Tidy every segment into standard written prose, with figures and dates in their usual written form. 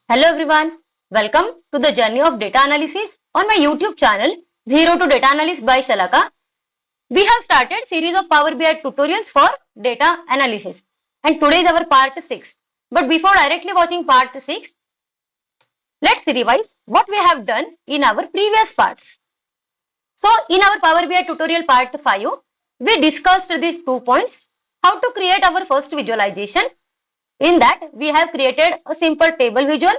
Hello everyone, welcome to the journey of data analysis on my YouTube channel Zero to Data Analysis by Shalaka. We have started series of Power BI tutorials for data analysis and today is our part 6. But before directly watching part 6, let's revise what we have done in our previous parts. So in our Power BI tutorial part 5, we discussed these 2 points, how to create our first visualization. In that, we have created a simple table visual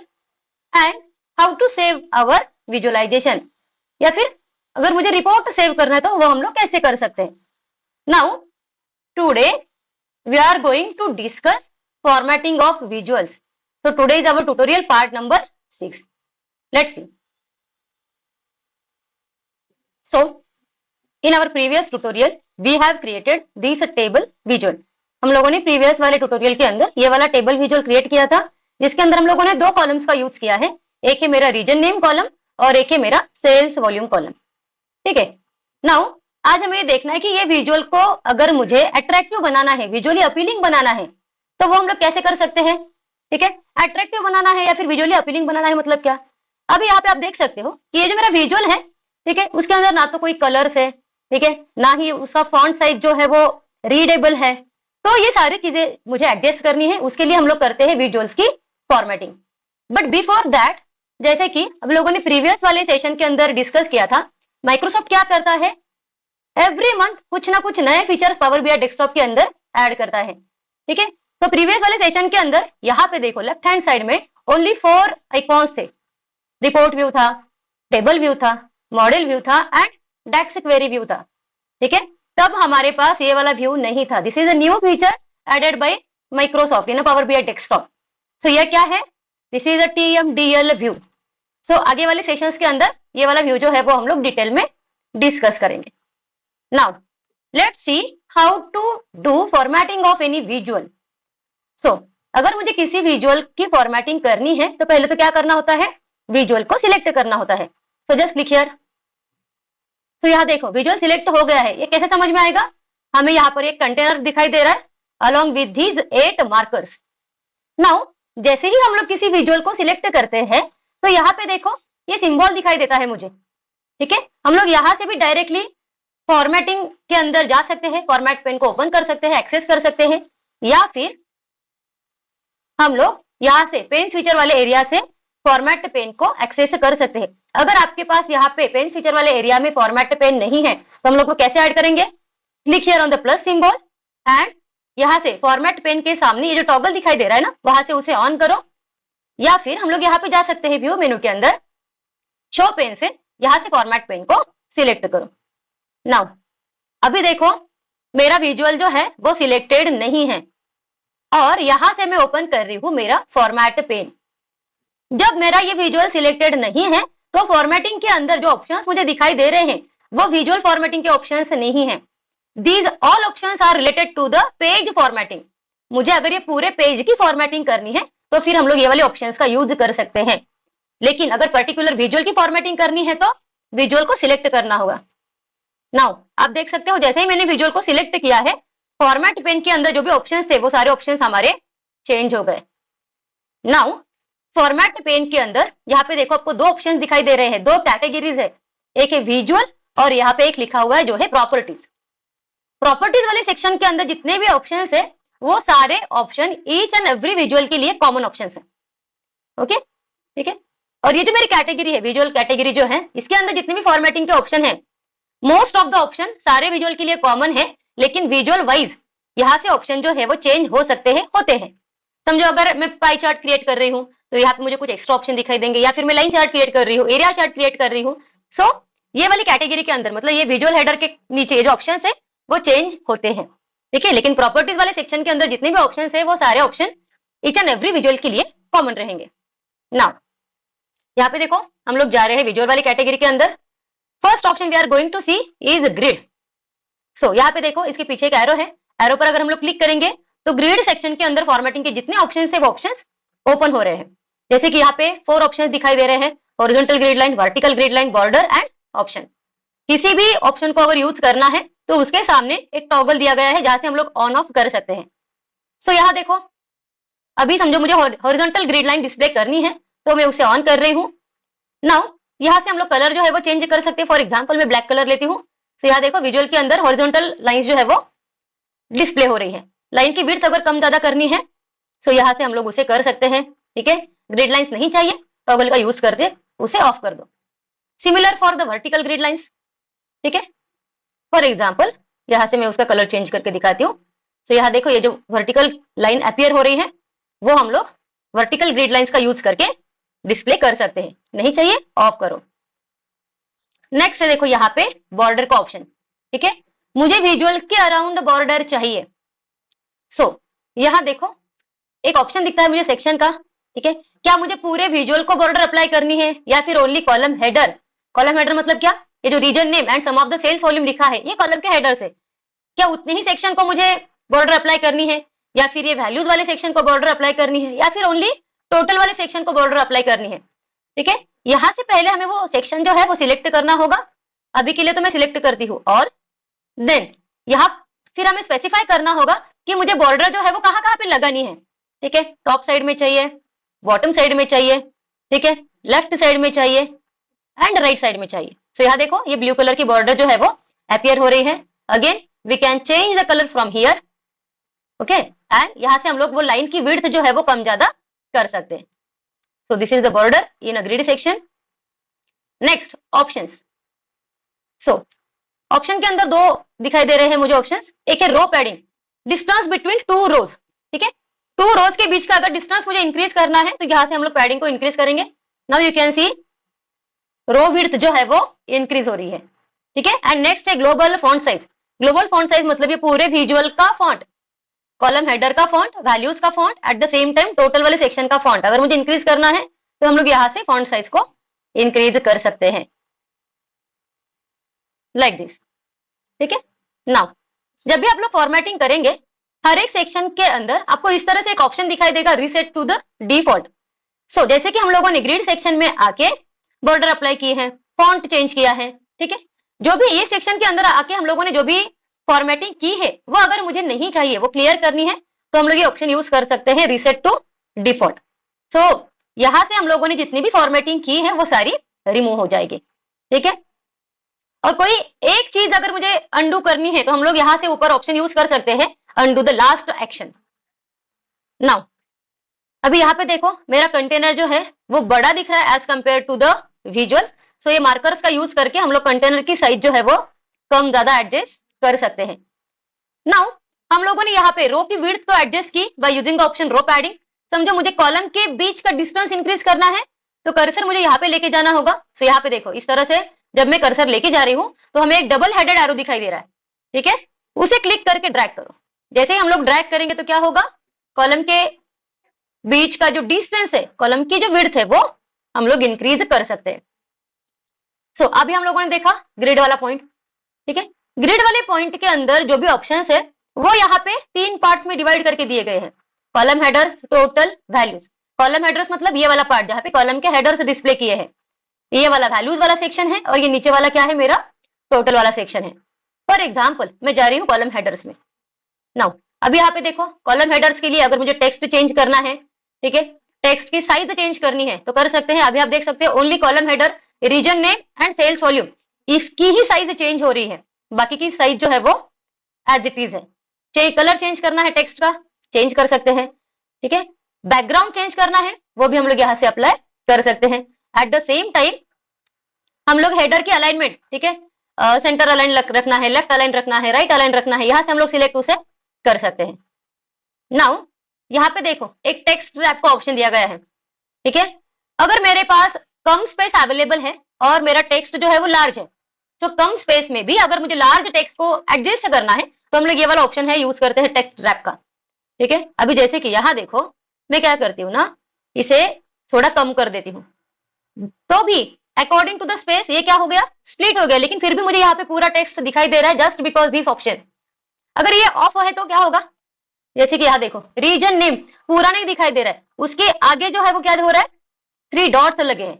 and how to save our visualization. या फिर अगर मुझे report save करना है तो वो हम लोग कैसे कर सकते हैं. Now, today we are going to discuss formatting of visuals. So today is our tutorial part number 6. Let's see. So in our previous tutorial, we have created this table visual. हम लोगों ने प्रीवियस वाले tutorial के अंदर ये वाला table visual create किया था, जिसके अंदर हम लोगों ने 2 कॉलम्स का यूज किया है. एक है मेरा रीजन नेम कॉलम और एक है मेरा सेल्स वॉल्यूम कॉलम. ठीक है. नाउ आज हमें ये देखना है कि ये विजुअल को अगर मुझे अट्रैक्टिव बनाना है, विजुअली अपीलिंग बनाना है, तो वो हम लोग कैसे कर सकते हैं. ठीक है. अट्रैक्टिव बनाना है या फिर विजुअली अपीलिंग बनाना है मतलब क्या. अभी यहाँ पे आप देख सकते हो कि ये जो मेरा विजुअल है, ठीक है, उसके अंदर ना तो कोई कलर्स है, ठीक है, ना ही उसका फॉन्ट साइज जो है वो रीडेबल है. तो ये सारी चीजें मुझे एडजस्ट करनी है, उसके लिए हम लोग करते हैं विजुअल्स की फॉर्मेटिंग. बट बिफोर दैट, जैसे कि हम लोगों ने प्रीवियस वाले सेशन के अंदर डिस्कस किया था, माइक्रोसॉफ्ट क्या करता है, एवरी मंथ कुछ ना कुछ नए फीचर्स पावर बीआई डेस्कटॉप के अंदर ऐड करता है. ठीक है. तो प्रीवियस वाले सेशन के अंदर यहाँ पे देखो लेफ्ट हैंड साइड में ओनली 4 आइकॉन्स थे. रिपोर्ट व्यू था, टेबल व्यू था, मॉडल व्यू था एंड डेक्स क्वेरी व्यू था. ठीक है. तब हमारे पास ये वाला व्यू नहीं था. This is a new feature added by Microsoft in Power BI desktop. So ये क्या है, this is a TMDL view. So आगे वाले सेशंस के अंदर ये वाला व्यू जो है वो हम लोग डिटेल में डिस्कस करेंगे. Now let's see how to do formatting of any visual. So अगर मुझे किसी विजुअल की फॉर्मेटिंग करनी है तो पहले तो क्या करना होता है, विजुअल को सिलेक्ट करना होता है. So just click here. तो यहाँ देखो विजुअल सिलेक्ट हो गया है. ये कैसे समझ में आएगा, हमें यहाँ पर एक कंटेनर दिखाई दे रहा है along with these 8 markers. Now जैसे ही हम लोग किसी विजुअल को सिलेक्ट करते हैं तो यहाँ पे देखो ये सिंबल दिखाई देता है मुझे. ठीक है. हम लोग यहाँ से भी डायरेक्टली फॉर्मेटिंग के अंदर जा सकते हैं, फॉर्मेट पेन को ओपन कर सकते हैं, एक्सेस कर सकते हैं, या फिर हम लोग यहाँ से पेन फीचर वाले एरिया से फॉर्मेट पेन को एक्सेस कर सकते हैं. अगर आपके पास यहाँ पे पेन फीचर वाले एरिया में फॉर्मेट पेन नहीं है तो हम लोग को कैसे ऐड करेंगे, click here on the plus symbol and यहाँ से फॉर्मेट पेन के सामने ये जो टॉगल दिखाई दे रहा है ना, वहां से उसे ऑन करो, या फिर हम लोग यहाँ पे जा सकते हैं व्यू मेनू के अंदर, शो पेन से यहाँ से फॉर्मेट पेन को सिलेक्ट करो. नाउ अभी देखो मेरा विजुअल जो है वो सिलेक्टेड नहीं है और यहां से मैं ओपन कर रही हूं मेरा फॉर्मेट पेन. जब मेरा ये विजुअल सिलेक्टेड नहीं है तो फॉर्मेटिंग के अंदर जो ऑप्शंस मुझे दिखाई दे रहे हैं वो विजुअल फॉर्मेटिंग के ऑप्शंस नहीं है. These all options are related to the page formatting. मुझे अगर ये पूरे पेज की फॉर्मेटिंग करनी है तो फिर हम लोग ये वाले ऑप्शंस का यूज कर सकते हैं. लेकिन अगर पर्टिकुलर विजुअल की फॉर्मेटिंग करनी है तो विजुअल को सिलेक्ट करना होगा. नाउ आप देख सकते हो जैसे ही मैंने विजुअल को सिलेक्ट किया है, फॉर्मेट पेन के अंदर जो भी ऑप्शंस थे वो सारे ऑप्शंस हमारे चेंज हो गए. नाउ फॉर्मेट पेन के अंदर यहाँ पे देखो आपको 2 ऑप्शंस दिखाई दे रहे हैं, 2 कैटेगरीज है, एक है विजुअल और यहाँ पे एक लिखा हुआ है जो है प्रॉपर्टीज. प्रॉपर्टीज वाले सेक्शन के अंदर जितने भी ऑप्शंस है वो सारे option each and every visual के लिए कॉमन ऑप्शंस है. ओके. ठीक है. और ये जो मेरी कैटेगरी है, विजुअल कैटेगरी जो है, इसके अंदर जितने भी फॉर्मेटिंग के ऑप्शन है, मोस्ट ऑफ द ऑप्शन सारे विजुअल के लिए कॉमन है, लेकिन विजुअल वाइज यहाँ से ऑप्शन जो है वो चेंज हो सकते हैं, होते हैं. समझो अगर मैं पाई चार्ट क्रिएट कर रही हूँ तो यहाँ पे मुझे कुछ एक्स्ट्रा ऑप्शन दिखाई देंगे, या फिर मैं लाइन चार्ट क्रिएट कर रही हूँ, एरिया चार्ट क्रिएट कर रही हूँ. सो ये वाली कैटेगरी के अंदर मतलब ये विजुअल हेडर के नीचे जो ऑप्शन है वो चेंज होते हैं. ठीक है. लेकिन प्रॉपर्टीज वाले सेक्शन के अंदर जितने भी ऑप्शन है वो सारे option each and every visual के लिए कॉमन रहेंगे. नाउ यहाँ पे देखो हम लोग जा रहे हैं विजुअल वाली कैटेगरी के अंदर. First option we are going to see is grid. So यहाँ पे देखो इसके पीछे एक एरो है, एरो पर अगर हम लोग क्लिक करेंगे तो ग्रिड सेक्शन के अंदर फॉर्मेटिंग के जितने ऑप्शंस है वो ऑप्शंस ओपन हो रहे हैं. जैसे कि यहाँ पे 4 ऑप्शंस दिखाई दे रहे हैं, horizontal grid line, vertical grid line, border and option. किसी भी ऑप्शन को अगर यूज करना है तो उसके सामने एक टॉगल दिया गया है जहां से हम लोग ऑन ऑफ कर सकते हैं. सो यहाँ देखो अभी समझो मुझे हॉरिजॉन्टल ग्रिड लाइन डिस्प्ले करनी है तो मैं उसे ऑन कर रही हूँ। नाउ यहाँ से हम लोग कलर जो है वो चेंज कर सकते हैं। फॉर एग्जाम्पल मैं ब्लैक कलर लेती हूँ, तो यहाँ देखो विजुअल के अंदर हॉरिजॉन्टल लाइंस जो है वो डिस्प्ले हो रही है। लाइन की विड्थ अगर कम ज्यादा करनी है तो यहाँ से हम लोग उसे कर सकते हैं, ठीक है। ग्रिड लाइंस नहीं चाहिए, टॉगल का यूज करके उसे ऑफ कर दो। Similar for the vertical grid lines, ठीक है। फॉर एग्जाम्पल यहाँ से मैं उसका कलर चेंज करके दिखाती हूँ। तो यहाँ देखो ये जो वर्टिकल लाइन अपीयर हो रही है वो हम लोग वर्टिकल ग्रिड लाइंस का यूज करके डिस्प्ले कर सकते हैं। नहीं चाहिए ऑफ करो। नेक्स्ट देखो यहाँ पे बॉर्डर का ऑप्शन, ठीक है। मुझे विजुअल के अराउंड बॉर्डर चाहिए। यहाँ देखो एक ऑप्शन दिखता है मुझे सेक्शन का, ठीक है। क्या मुझे पूरे विजुअल को बॉर्डर अप्लाई करनी है या फिर only column header? Column header मतलब क्या? ये जो region name and sum of the sales volume लिखा है ये कॉलम के हेडर से, क्या उतने ही सेक्शन को मुझे बॉर्डर अप्लाई करनी है या फिर ये वैल्यूज वाले सेक्शन को बॉर्डर अप्लाई करनी है या फिर ओनली टोटल वाले सेक्शन को बॉर्डर अप्लाई करनी है, ठीक है। यहाँ से पहले हमें वो सेक्शन जो है वो सिलेक्ट करना होगा। अभी के लिए तो मैं सिलेक्ट करती हूँ। और देन यहाँ फिर हमें स्पेसिफाई करना होगा कि मुझे बॉर्डर जो है वो कहाँ कहाँ पे लगानी है, ठीक है। टॉप साइड में चाहिए, बॉटम साइड में चाहिए, ठीक है, लेफ्ट साइड में चाहिए एंड राइट साइड में चाहिए। सो यहाँ देखो ये ब्लू कलर की बॉर्डर जो है वो अपीयर हो रही है। Again we can change the colour from here, okay. And यहाँ से हम लोग वो लाइन की विड्थ जो है वो कम ज्यादा कर सकते हैं। So this is the border in a grid section. Next options. So option के अंदर दो दिखाई दे रहे हैं मुझे ऑप्शंस। एक है रो padding, distance between two rows, ठीक है। टू रोज के बीच का अगर डिस्टेंस मुझे इंक्रीज करना है तो यहाँ से हम लोग पैडिंग को इंक्रीज करेंगे। Now you can see row width जो है वो इंक्रीज हो रही है, ठीक है। एंड नेक्स्ट है global font size. Global font size मतलब ये पूरे विजुअल का फॉन्ट, कॉलम हेडर का फॉन्ट, वैल्यूज का font, at the same time total वाले सेक्शन का फॉन्ट अगर मुझे इंक्रीज करना है तो हम लोग यहाँ से फॉन्ट साइज को इंक्रीज कर सकते हैं, लाइक दिस, ठीक है। नाउ जब भी आप लोग फॉर्मेटिंग करेंगे हर एक सेक्शन के अंदर आपको इस तरह से एक ऑप्शन दिखाई देगा, रीसेट टू द डिफॉल्ट। सो जैसे कि हम लोगों ने ग्रिड सेक्शन में आके बॉर्डर अप्लाई किए हैं, फॉन्ट चेंज किया है, ठीक है। जो भी ये सेक्शन के अंदर आके हम लोगों ने जो भी फॉर्मेटिंग की है वो अगर मुझे नहीं चाहिए, वो क्लियर करनी है, तो हम लोग ये ऑप्शन यूज कर सकते हैं, रीसेट टू डिफॉल्ट। सो यहां से हम लोगों ने जितनी भी फॉर्मेटिंग की है वो सारी रिमूव हो जाएगी, ठीक है। और कोई एक चीज अगर मुझे अंडू करनी है तो हम लोग यहाँ से ऊपर ऑप्शन यूज कर सकते हैं, undo the last action. Now अभी यहाँ पे देखो मेरा कंटेनर जो है वो बड़ा दिख रहा है as compare to the visual. So ये मार्कर्स का यूज करके हम लोग कंटेनर की साइज जो है वो कम ज्यादा एडजस्ट कर सकते हैं। नाउ हम लोगों ने यहाँ पे रो की विड्थ तो एडजस्ट की by using the option row padding. समझो मुझे कॉलम के बीच का डिस्टेंस इंक्रीज करना है तो कर्सर मुझे यहाँ पे लेके जाना होगा। सो यहाँ पे देखो इस तरह से जब मैं कर्सर लेके जा रही हूँ तो हमें एक डबल हेडेड एरो दिखाई दे रहा है, ठीक है। उसे क्लिक करके ड्रैग करो। जैसे ही हम लोग ड्रैग करेंगे तो क्या होगा, कॉलम के बीच का जो डिस्टेंस है, कॉलम की जो विड्थ है वो हम लोग इंक्रीज कर सकते हैं। सो अभी हम लोगों ने देखा ग्रिड वाला पॉइंट, ठीक है। ग्रिड वाले पॉइंट के अंदर जो भी ऑप्शंस है वो यहाँ पे 3 पार्ट्स में डिवाइड करके दिए गए हैं, column headers, total, values. Column headers मतलब ये वाला पार्ट जहाँ पे कॉलम के हेडर्स डिस्प्ले किए हैं, ये वाला वैल्यूज वाला सेक्शन है और ये नीचे वाला क्या है, मेरा टोटल वाला सेक्शन है। फॉर एग्जाम्पल मैं जा रही हूँ कॉलम हेडर्स में। नाउ अभी यहाँ पे देखो कॉलम हेडर्स के लिए अगर मुझे टेक्स्ट चेंज करना है, ठीक है, टेक्स्ट की साइज चेंज करनी है तो कर सकते हैं। अभी आप देख सकते हैं only column header, region name and sales volume, इसकी ही साइज चेंज हो रही है, बाकी की साइज जो है वो एज इट इज है। कलर चेंज करना है टेक्स्ट का, चेंज कर सकते हैं, ठीक है। बैकग्राउंड चेंज करना है वो भी हम लोग यहाँ से अप्लाई कर सकते हैं। एट द सेम टाइम हम लोग हेडर की अलाइनमेंट, ठीक है, सेंटर अलाइन रखना है, लेफ्ट अलाइन रखना है, राइट अलाइन रखना है, यहाँ से हम लोग सिलेक्ट उसे कर सकते हैं। नाउ यहाँ पे देखो एक टेक्स्ट रैप का ऑप्शन दिया गया है, ठीक है। अगर मेरे पास कम स्पेस अवेलेबल है और मेरा टेक्स्ट जो है वो लार्ज है, तो कम स्पेस में भी अगर मुझे लार्ज टेक्स्ट को एडजस्ट करना है तो हम लोग ये वाला ऑप्शन है यूज करते हैं टेक्स्ट रैप का, ठीक है। अभी जैसे कि यहाँ देखो मैं क्या करती हूँ ना, इसे थोड़ा कम कर देती हूँ तो भी अकॉर्डिंग टू द स्पेस ये क्या हो गया, स्प्लिट हो गया, लेकिन फिर भी मुझे यहाँ पे पूरा टेक्स्ट दिखाई दे रहा है जस्ट बिकॉज दिस ऑप्शन। अगर ये ऑफ है तो क्या होगा, जैसे कि यहाँ देखो रीजन नेम पूरा नहीं दिखाई दे रहा है, उसके आगे जो है वो क्या हो रहा है, 3 डॉट्स लगे हैं,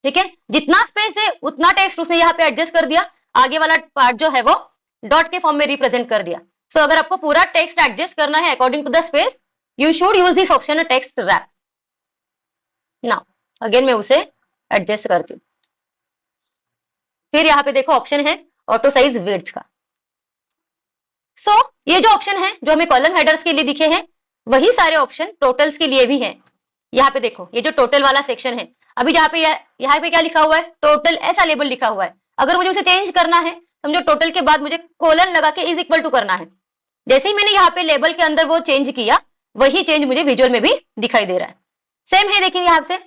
ठीक है। जितना स्पेस है उतना टेक्स्ट उसने यहाँ पे एडजस्ट कर दिया, आगे वाला पार्ट जो है वो डॉट के फॉर्म में रिप्रेजेंट कर दिया। सो अगर आपको पूरा टेक्स्ट एडजस्ट करना है according to the space, you should use this option text wrap. Now again मैं उसे एडजस्ट करती हूँ। फिर यहाँ पे देखो ऑप्शन है ऑटो साइज विड्थ का। सो ये जो ऑप्शन है जो हमें कॉलम हेडर्स के लिए दिखे हैं वही सारे ऑप्शन टोटल्स के लिए भी हैं। यहाँ पे देखो ये जो टोटल वाला सेक्शन है, अभी यहाँ पे क्या लिखा हुआ है, टोटल ऐसा लेबल लिखा हुआ है। अगर मुझे उसे चेंज करना है, समझो टोटल के बाद मुझे कोलन लगा के इज इक्वल टू करना है। जैसे ही मैंने यहाँ पे लेबल के अंदर वो चेंज किया, वही चेंज मुझे विजुअल में भी दिखाई दे रहा है। सेम है, देखिए यहाँ से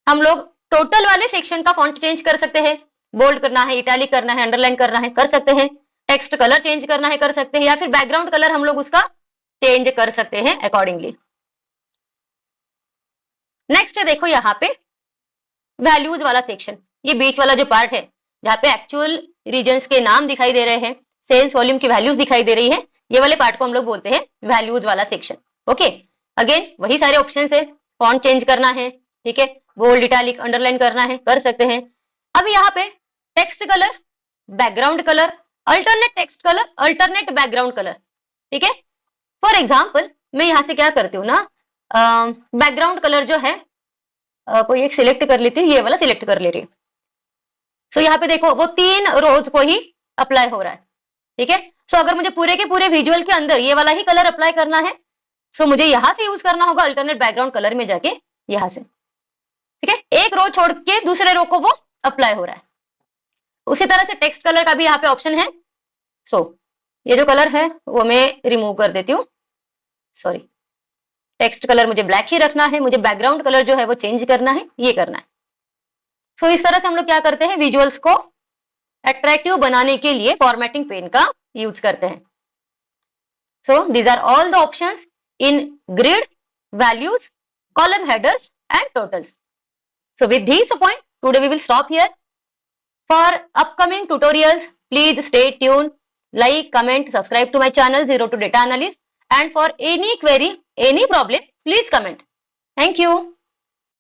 हम लोग टोटल वाले सेक्शन का फॉन्ट चेंज कर सकते हैं, बोल्ड करना है, इटैलिक करना है, अंडरलाइन करना है, कर सकते हैं। टेक्स्ट कलर चेंज करना है, कर सकते हैं, या फिर बैकग्राउंड कलर हम लोग उसका चेंज कर सकते हैं अकॉर्डिंगली। नेक्स्ट देखो यहाँ पे वैल्यूज वाला सेक्शन, ये बीच वाला जो पार्ट है जहाँ पे एक्चुअल रीजन्स के नाम दिखाई दे रहे हैं, सेल्स वॉल्यूम की वैल्यूज दिखाई दे रही है, ये वाले पार्ट को हम लोग बोलते हैं वैल्यूज वाला सेक्शन। ओके, अगेन वही सारे ऑप्शंस है, फॉन्ट चेंज करना है, ठीक है, बोल्ड इटैलिक अंडरलाइन करना है, कर सकते हैं। अब यहाँ पे text colour, background colour, alternate text colour, alternate background colour, ठीक है। फॉर एग्जाम्पल मैं यहाँ से क्या करती हूँ ना, बैकग्राउंड कलर जो है कोई एक सिलेक्ट कर लेती हूँ, ये वाला सिलेक्ट कर ले रही हूँ। सो यहाँ पे देखो वो 3 रोज को ही अप्लाई हो रहा है, ठीक है। सो अगर मुझे पूरे के पूरे विजुअल के अंदर ये वाला ही कलर अप्लाई करना है, सो मुझे यहाँ से यूज करना होगा अल्टरनेट बैकग्राउंड कलर में जाके यहाँ से, ठीक है। एक रो छोड़ के दूसरे रो को वो अप्लाई हो रहा है। उसी तरह से टेक्स्ट कलर का भी यहाँ पे ऑप्शन है। सो ये जो कलर है वो मैं रिमूव कर देती हूँ, सॉरी, टेक्स्ट कलर मुझे ब्लैक ही रखना है, मुझे बैकग्राउंड कलर जो है वो चेंज करना है, ये करना है। सो इस तरह से हम लोग क्या करते हैं, विजुअल्स को अट्रैक्टिव बनाने के लिए फॉर्मेटिंग पेन का यूज करते हैं। So these are all the options in grid, values, column headers and totals. So with this point, today we will stop here. For upcoming tutorials, please stay tuned, like, comment, subscribe to my channel Zero to Data Analyst, and for any query, any problem, please comment. Thank you.